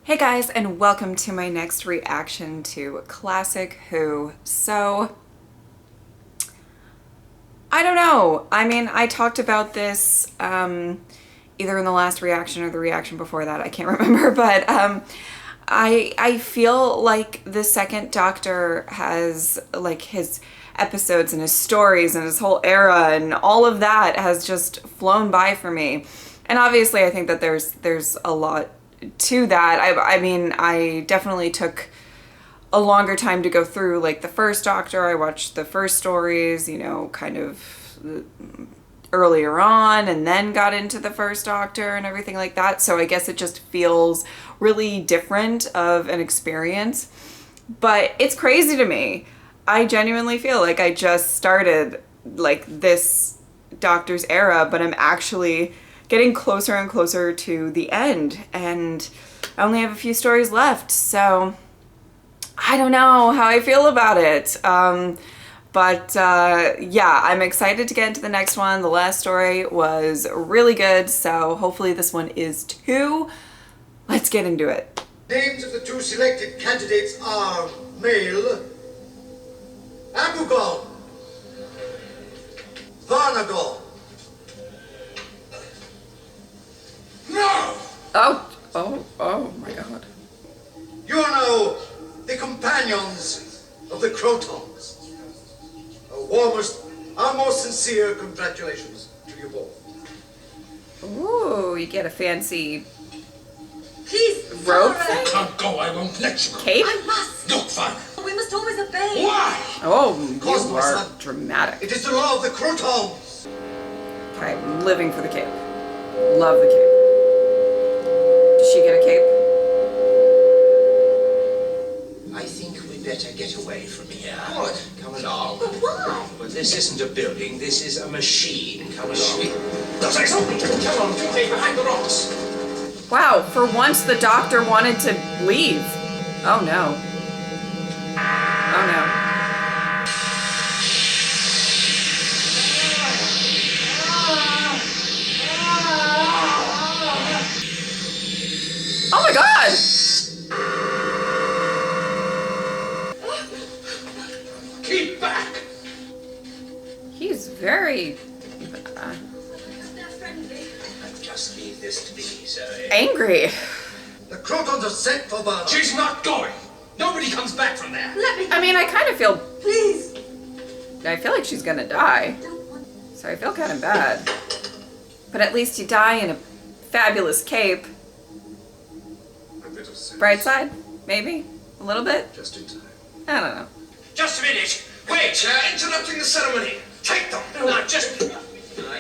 Hey guys, and welcome to my next reaction to Classic Who. So, I don't know. I mean, I talked about this either in the last reaction or the reaction before that. I can't remember, but I feel like the second Doctor has like his episodes and his stories and his whole era and all of that has just flown by for me. And obviously, I think that there's a lot to that. I mean, I definitely took a longer time to go through like the first Doctor. I watched the first stories, you know, kind of earlier on, and then got into the first Doctor and everything like that. So I guess it just feels really different of an experience. But it's crazy to me. I genuinely feel like I just started like this Doctor's era, but I'm actually getting closer and closer to the end, and I only have a few stories left, so I don't know how I feel about it. Yeah, I'm excited to get into the next one. The last story was really good, so hopefully this one is too. Let's get into it. Names of the two selected candidates are male Abugal, Varnagal. No! Oh my god. You are now the companions of the Krotons. Our most sincere congratulations to you both. Ooh, you get a fancy Please, robe Sarah. thing? Can't go, I won't let you. Cape? I must. Look, fine. We must always obey. Why? Oh, Cause you my are son. dramatic. It is the law of the Krotons. Okay, I'm living for the cape. Love the cape. Does she get a cape? I think we better get away from here. What? Come along. But why? Well, this isn't a building, this is a machine. Come along. Don't say something! Come on, stay behind the rocks. Wow, for once the Doctor wanted to leave. Oh no. Oh no. Oh my god! Keep back! He's very They're friendly. Just leave this to me, Zoe. angry. The Krotons are sent for Varna. She's not going! Nobody comes back from there! Let me. I mean, I kind of feel, Please. I feel like she's gonna die. Don't want. So I feel kind of bad. But at least you die in a fabulous cape. A bit of sense. Bright side? Maybe? A little bit? Just in time. I don't know. Just a minute! Wait! Interrupting the ceremony! Take them! No, just... No,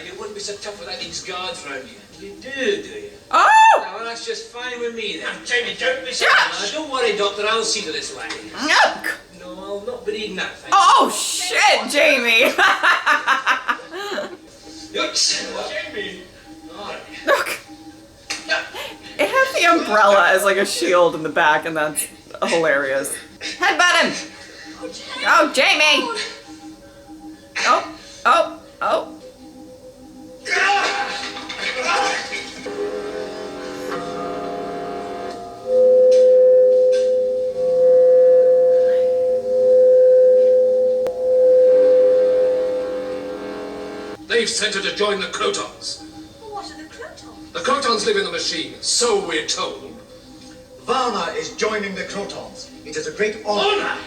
you wouldn't be so tough without these guards around you. You do you? Oh! Well, that's just fine with me then. Jamie, don't be so- Don't worry, Doctor, I'll see to this way. Yuck! No, I'll not be needing that, thank Oh shit, Jamie! Jamie! Look! It has the umbrella as like a shield in the back, and that's hilarious. Headbutt him! Oh, Jamie! Oh, oh, oh. They've sent her to join the Krotons. What are the Krotons? The Krotons live in the machine, so we're told. Varna is joining the Krotons. It is a great honor. Honor!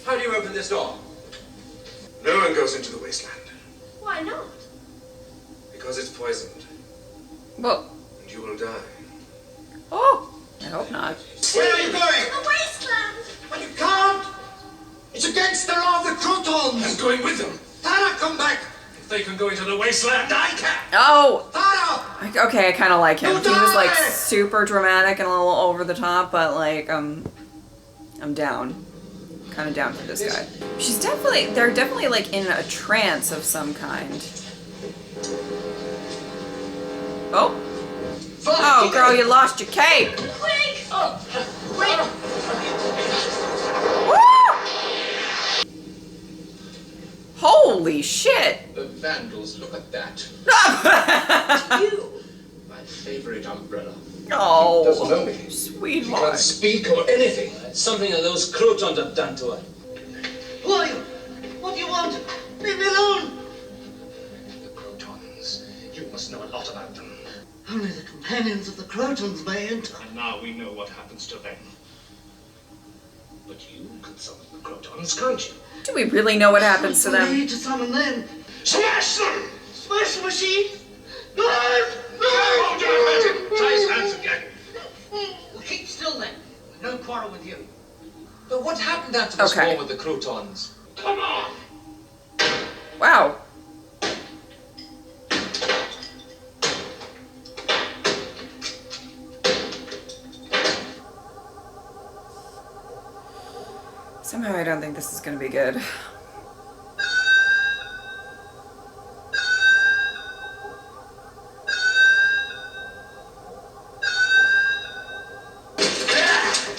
How do you open this door? No one goes into the wasteland, Why not? because it's poisoned, Well, and you will die. oh, I hope not. Where are you going? The wasteland. But you can't. It's against the law of the I'm Krotons. going with them. Tara, come back. If they can go into the wasteland, I can. Oh! Tara! Okay, I kind of like him. You He was like die! super dramatic and a little over the top, but like, I'm down. Kind of down for this guy. They're definitely like in a trance of some kind. Oh. Oh, girl, you lost your cape. Quick. Woo! Holy shit. The vandals, look at that. You. My favorite umbrella. Oh, Doesn't know me. He sweetheart. can't speak or anything. It's something that those Krotons have done to her. Who are you? What do you want? Leave me alone! The Krotons. You must know a lot about them. Only the companions of the Krotons may enter. And now we know what happens to them. But you could summon the Krotons, can't you? Do we really know what happens to What's them? the need to summon them? Smash them! Smash the machine? No! Hold your hand! Tie his hands again. Well, keep still then. No quarrel with you. But what happened after this Okay. war with the Krotons? Come on! Wow. Somehow I don't think this is going to be good.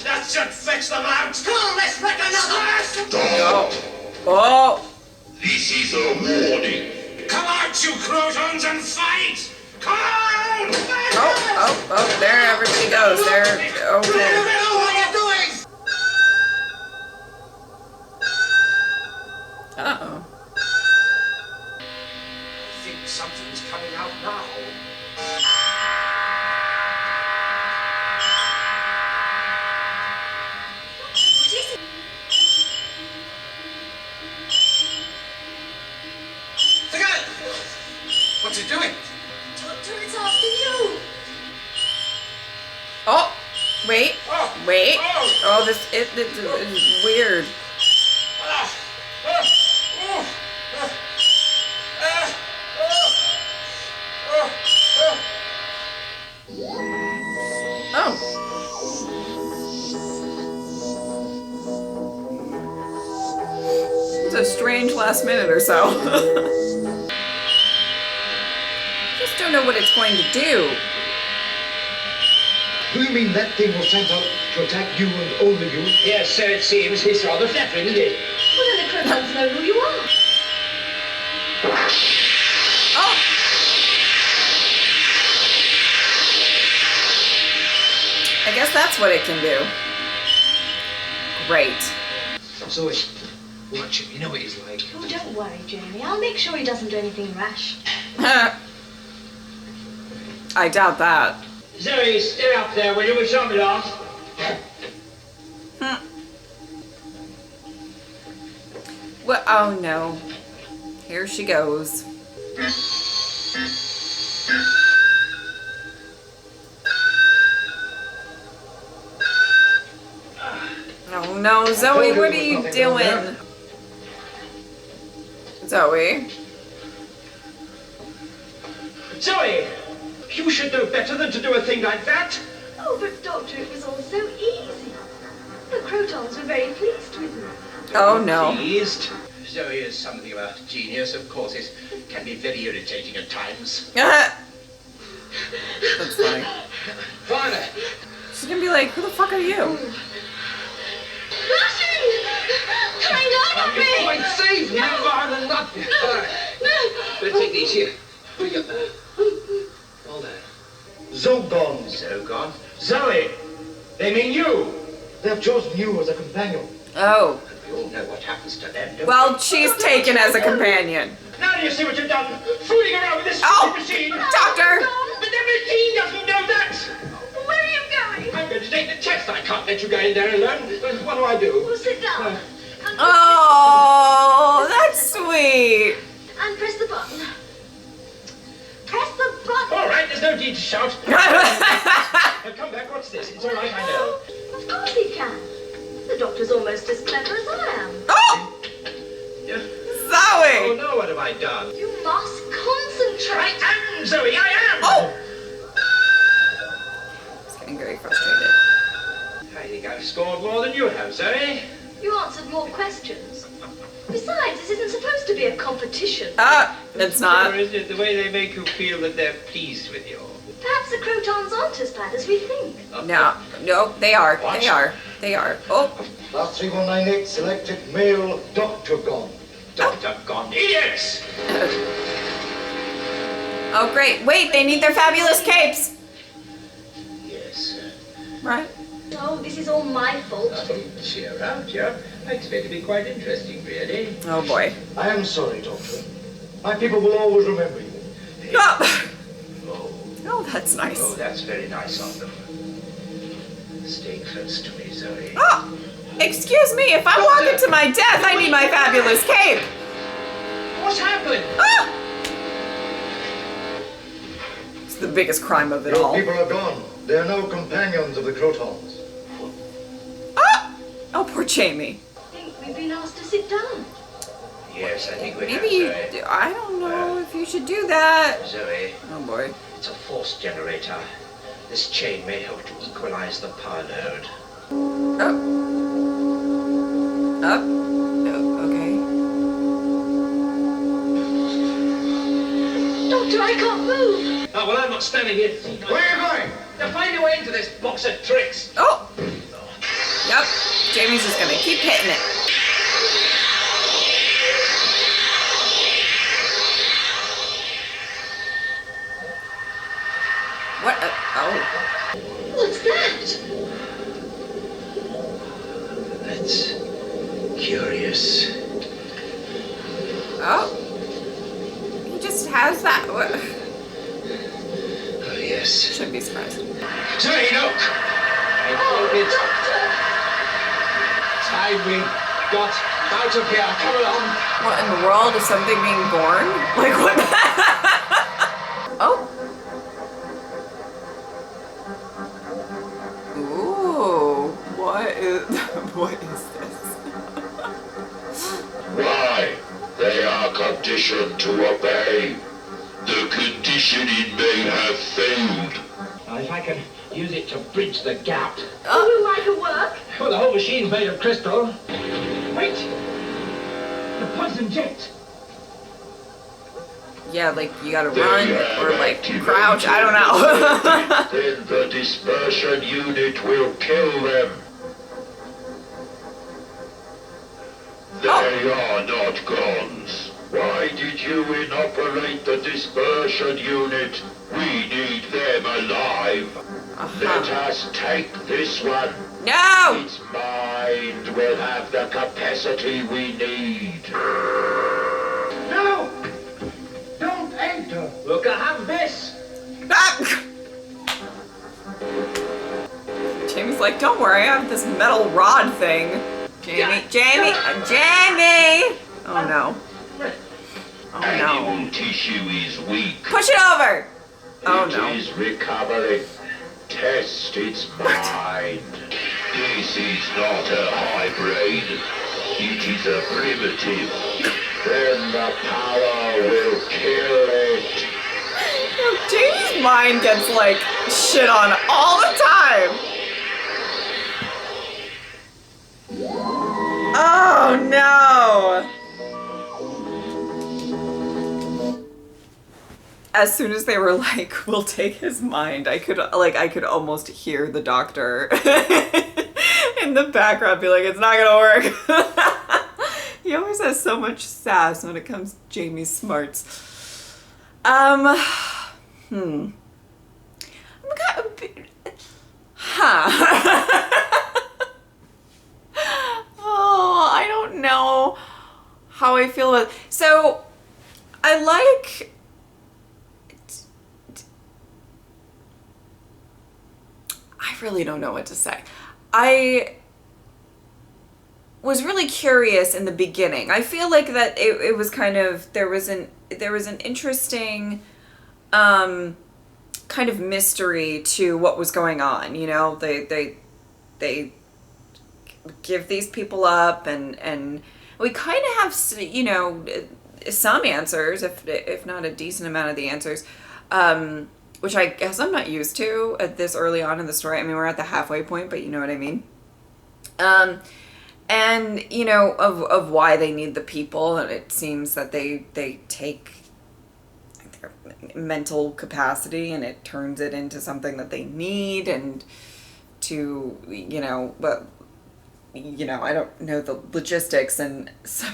That should fix them out! Come on, let's wreck another! Oh. This is a warning. Come out, you Krotons, and fight! Come on! Oh, there everybody goes. There. Okay. What are you doing? Uh-oh. I think something's coming out now. What is it? Look at it! What's it doing? Doctor, it's after you. Oh, wait. Wait. Oh, this is weird. Oh. It's a strange last minute or so. Just don't know what it's going to do. Do you mean that thing was sent out to attack you and only you? Yes, so it seems. It's rather flattering, isn't it? Well, then the Krotons know who you are. Oh! I guess that's what it can do. Great. Zoe, watch him. You know what he's like. Oh, don't worry, Jamie. I'll make sure he doesn't do anything rash. I doubt that. Zoe, stay up there, will you? We shan't be lost. Well, oh no. Here she goes. Oh no, Zoe, what are you doing? Zoe. Zoe, you should know better than to do a thing like that. Oh, but Doctor, it was all so easy. The Krotons were very pleased with me. Oh no. Pleased. Zoe is something of a genius, of course. It can be very irritating at times. That's funny. Finally. She's gonna be like, who the fuck are you? Rushing! Coming down on me! Quite safe. No more than nothing. All right. Better take these here. Bring up there. All there. Zogon. Zogon. Zoe, they mean you. They have chosen you as a companion. Oh. We all know what happens to them, don't Well, she's taken as a companion. we? Now do you see what you've done? Fooling around with this Oh, stupid machine. Doctor! But the machine doesn't know that. Where are you going? I'm going to take the test. I can't let you go in there alone. What do I do? Well, sit down. Oh, that's sweet. And press the button. Press the button. All right, there's no need to shout. Now come back. What's this? It's all right, I know. Of course he can. The Doctor's almost as clever as I am. Oh, Yeah. Oh Zoe. no, what have I done? You must concentrate. I am, Zoe. I am. Oh. He's getting very frustrated. I think I've scored more than you have, Zoe. You answered more questions. Besides, this isn't supposed to be a competition. It's Or not. is it the way they make you feel that they're pleased with you? Perhaps the Krotons aren't as bad as we think. No, they are. What? They are. Oh, Class 3198 selected male Dr. Gon. Dr. Gone. Idiots! oh, great. Wait, they need their fabulous capes. Yes. Right. Oh, this is all my fault. Cheer up, cheer up. I expect it to be quite interesting, really. Oh boy. I am sorry, Doctor. My people will always remember you. Oh, Oh, oh that's nice. oh, that's very nice of them. Stay close to me, Zoe. Oh, excuse me, if I'm walking to my death, I need my fabulous cape. What's happened? Ah! It's the biggest crime of it Your all. people are gone. They are no companions of the Krotons. Ah! Oh, poor Jamie. I think we've been asked to sit down. Yes, I think we Maybe you, have, Zoe. I don't know if you should do that. Zoe, Oh boy. it's a force generator. This chain may help to equalize the power load. Up. Up. Oh, okay. Doctor, I can't move. Oh, well, I'm not standing here. Where are you going? To find a way into this box of tricks. Oh. Yep. Jamie's just gonna keep hitting it. What? Oh. What's that? That's curious. Oh. He just has that. What? Oh, yes. Shouldn't be surprised. Zoe, look! I think it's time we got out of here. Come along. What in the world is something being born? Like what? Oh. Ooh. What is what is this? Why? They are conditioned to obey. The conditioning may have failed. If I can use it to bridge the gap. Oh, will like a work? Well, the whole machine's made of crystal. Wait! The poison jet! Yeah, like you gotta They run have or like activated crouch. I don't know. Then the dispersion unit will kill them. They are not gods. Why did you inoperate the dispersion unit? We need them alive. Let us take this one. No. Its mind will have the capacity we need. No! Don't enter! Look, I have this! Ah! Jamie's like, don't worry, I have this metal rod thing. Jamie, Jamie, Jamie! Oh no. Oh no. Animal tissue is weak. Push it over! Oh It no. is recovering. Test its mind. This is not a hybrid. It is a primitive. Then the power will kill it. Jamie's mind gets like shit on all the time. Oh no. As soon as they were like, we'll take his mind, I could almost hear the doctor in the background be like, it's not gonna work. He always has so much sass when it comes to Jamie's smarts. I'm kind of Oh, I don't know how I feel about it. So I really don't know what to say. I was really curious in the beginning. I feel like that it was kind of, there was an interesting kind of mystery to what was going on. You know, they give these people up, and we kind of have, you know, some answers, if not a decent amount of the answers, which I guess I'm not used to at this early on in the story. I mean, we're at the halfway point, but you know what I mean. And you know, of why they need the people, and it seems that they take their mental capacity and it turns it into something that they need, and to, you know, but you know, I don't know the logistics, and some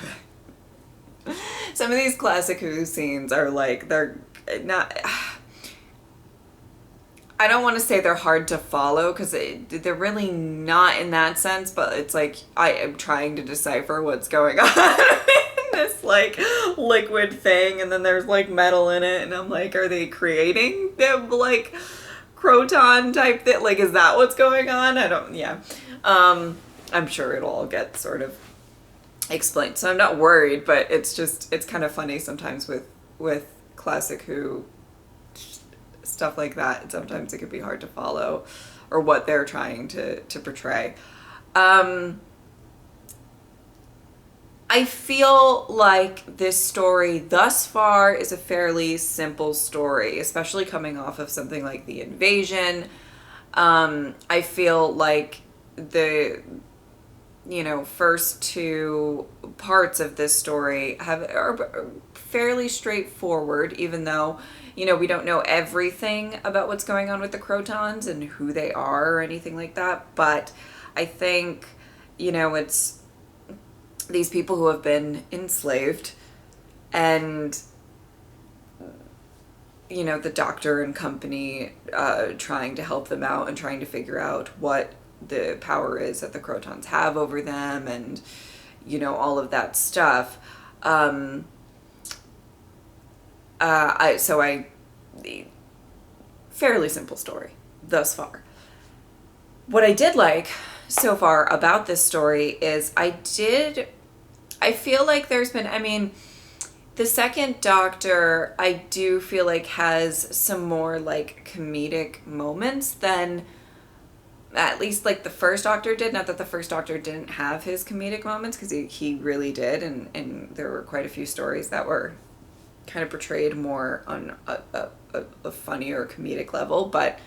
of these classic Who scenes are like, they're not, I don't want to say they're hard to follow because they're really not in that sense, but it's like I am trying to decipher what's going on in this like liquid thing, and then there's like metal in it, and I'm like, are they creating them like Croton type thing? Like, is that what's going on? I don't, yeah. I'm sure it'll all get sort of explained. So I'm not worried, but it's just, it's kind of funny sometimes with Classic Who stuff like that. Sometimes it could be hard to follow or what they're trying to portray. I feel like this story thus far is a fairly simple story, especially coming off of something like The Invasion. I feel like the, you know, first two parts of this story are fairly straightforward, even though, you know, we don't know everything about what's going on with the Krotons and who they are or anything like that. But I think, you know, it's these people who have been enslaved, and, you know, the doctor and company trying to help them out and trying to figure out what the power is that the Krotons have over them, and, you know, all of that stuff. Fairly simple story thus far. What I did like so far about this story is I feel like there's been, I mean, the second Doctor, I do feel like has some more like comedic moments than at least like the first Doctor did. Not that the first Doctor didn't have his comedic moments, because he really did, and there were quite a few stories that were kind of portrayed more on a funnier comedic level, but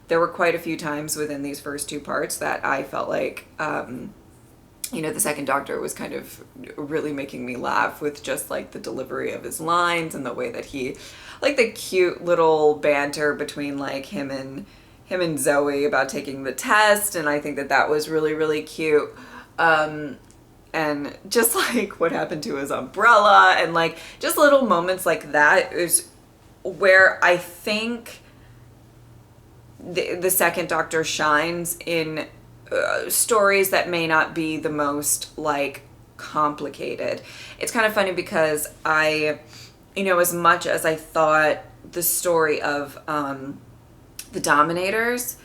there were quite a few times within these first two parts that I felt like, you know, the second Doctor was kind of really making me laugh with just like the delivery of his lines and the way that he, like the cute little banter between like him and Zoe about taking the test, and I think that was really, really cute. And just like what happened to his umbrella, and like just little moments like that is where I think the second Doctor shines in stories that may not be the most like complicated. It's kind of funny because I, you know, as much as I thought the story of the Dominators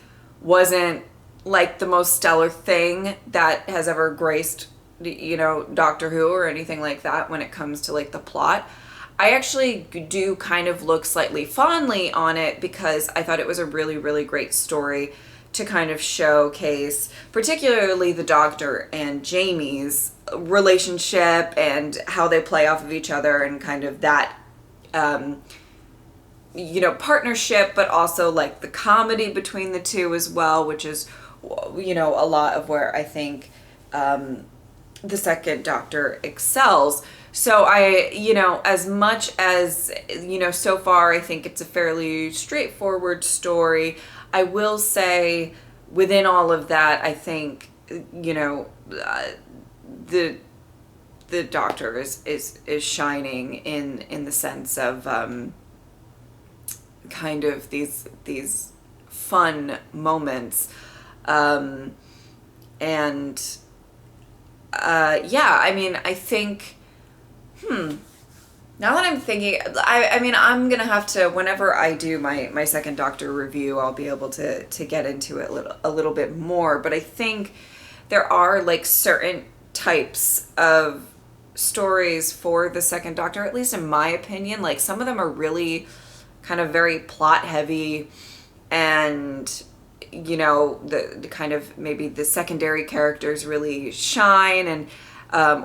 wasn't like the most stellar thing that has ever graced, you know, Doctor Who or anything like that when it comes to like the plot, I actually do kind of look slightly fondly on it because I thought it was a really, really great story to kind of showcase particularly the Doctor and Jamie's relationship and how they play off of each other, and kind of that you know, partnership, but also like the comedy between the two as well, which is, you know, a lot of where I think the second Doctor excels. So I, you know, as much as, you know, so far I think it's a fairly straightforward story, I will say within all of that, I think, you know, the Doctor is shining in the sense of kind of these fun moments, and yeah, I mean, I think now that I'm thinking, I mean, I'm gonna have to, whenever I do my second Doctor review, I'll be able to get into it a little bit more, but I think there are like certain types of stories for the second Doctor, at least in my opinion. Like some of them are really kind of very plot heavy, and, you know, the kind of maybe the secondary characters really shine, and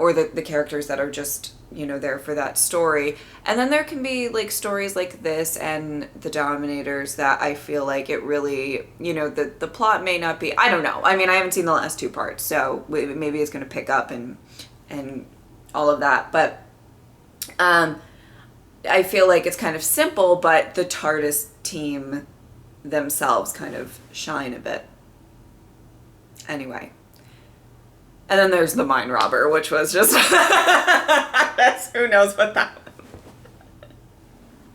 or the characters that are just, you know, there for that story. And then there can be like stories like this and the Dominators that I feel like it really, you know, the plot may not be, I don't know, I mean, I haven't seen the last two parts, so maybe it's going to pick up and all of that, but I feel like it's kind of simple, but the TARDIS team themselves kind of shine a bit. Anyway. And then there's the Mind Robber, which was just... who knows what that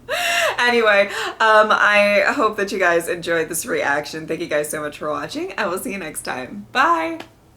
was. Anyway, I hope that you guys enjoyed this reaction. Thank you guys so much for watching. I will see you next time. Bye.